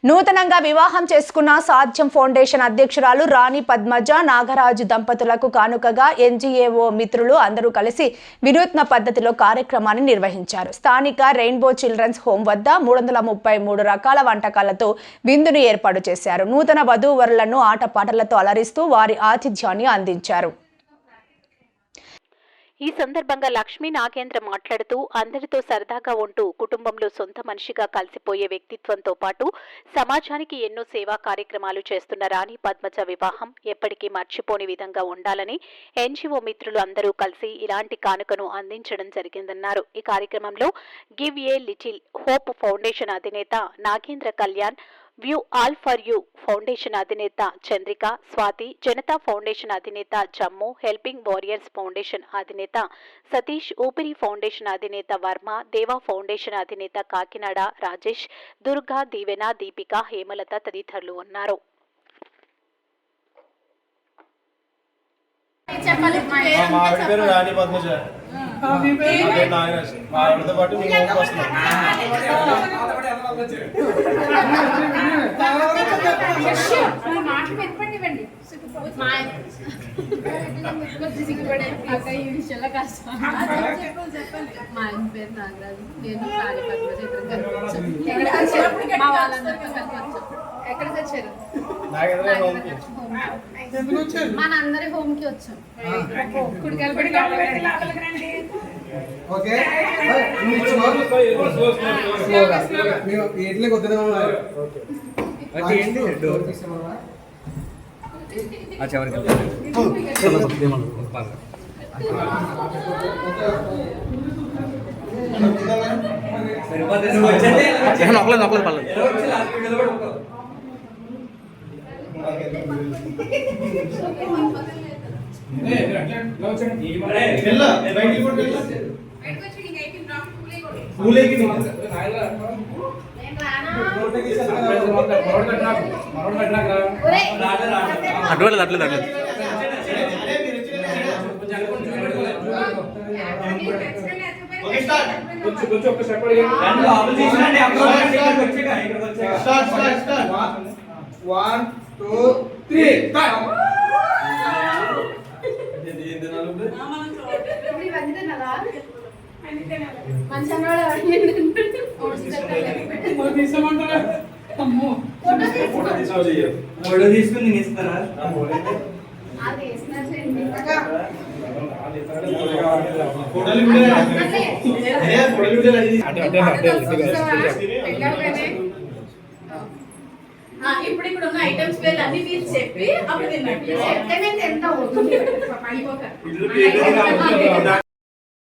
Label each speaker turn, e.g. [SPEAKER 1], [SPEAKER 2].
[SPEAKER 1] నూతనంగా వివాహం చేసుకున్న సాధ్యం ఫౌండేషన్ అధ్యక్షురాలు రాణి పద్మజ నాగరాజు దంపతులకు కానుకగా ఎన్జీఏఓ మిత్రులు అందరూ కలిసి వినూత్న పద్ధతిలో కార్యక్రమాన్ని నిర్వహించారు. స్థానిక రెయిన్బో చిల్డ్రన్స్ హోమ్ వద్ద 333 రకాల వంటకాలతో విందును ఏర్పాటు చేశారు. నూతన వధూవరులను ఆటపాటలతో అలరిస్తూ వారి ఆతిథ్యాన్ని అందించారు.
[SPEAKER 2] ఈ సందర్భంగా లక్ష్మీ నాగేంద్ర మాట్లాడుతూ అందరితో సరదాగా ఉంటూ కుటుంబంలో సొంత మనిషిగా కలిసిపోయే వ్యక్తిత్వంతో పాటు సమాజానికి ఎన్నో సేవా కార్యక్రమాలు చేస్తున్న రాణి పద్మజ వివాహం ఎప్పటికీ మర్చిపోని విధంగా ఉండాలని ఎన్జీఓ మిత్రులు అందరూ కలిసి ఇలాంటి కానుకను అందించడం జరిగిందన్నారు. ఈ కార్యక్రమంలో give a little hope foundation అధినేత Nagendra Kalyan, view all for you foundation అధినేత చంద్రిక, స్వాతి, జనతా ఫౌండేషన్ అధినేత జమ్ము, హెల్పింగ్ వారియర్స్ ఫౌండేషన్ అధినేత సతీష్, ఊపిరి ఫౌండేషన్ అధినేత వర్మ, దేవా ఫౌండేషన్ అధినేత కాకినాడ రాజేష్, దుర్గా, దీవెన, దీపిక, హేమలత తదితరులు ఉన్నారు.
[SPEAKER 3] మా ఆయన పేరు నాగరాజు, నేను రాణి పద్మజ ఇద్దరు మా వాళ్ళందరితో కలిసి ఎక్కడికి వచ్చారు? మనందరి హోమ్ కి వచ్చాం.
[SPEAKER 4] ఇప్పుడు ఇక్కడ ఉన్న ఐటమ్స్ పేర్లు అన్ని మీరు చెప్పి అప్పుడు తిన్నాను.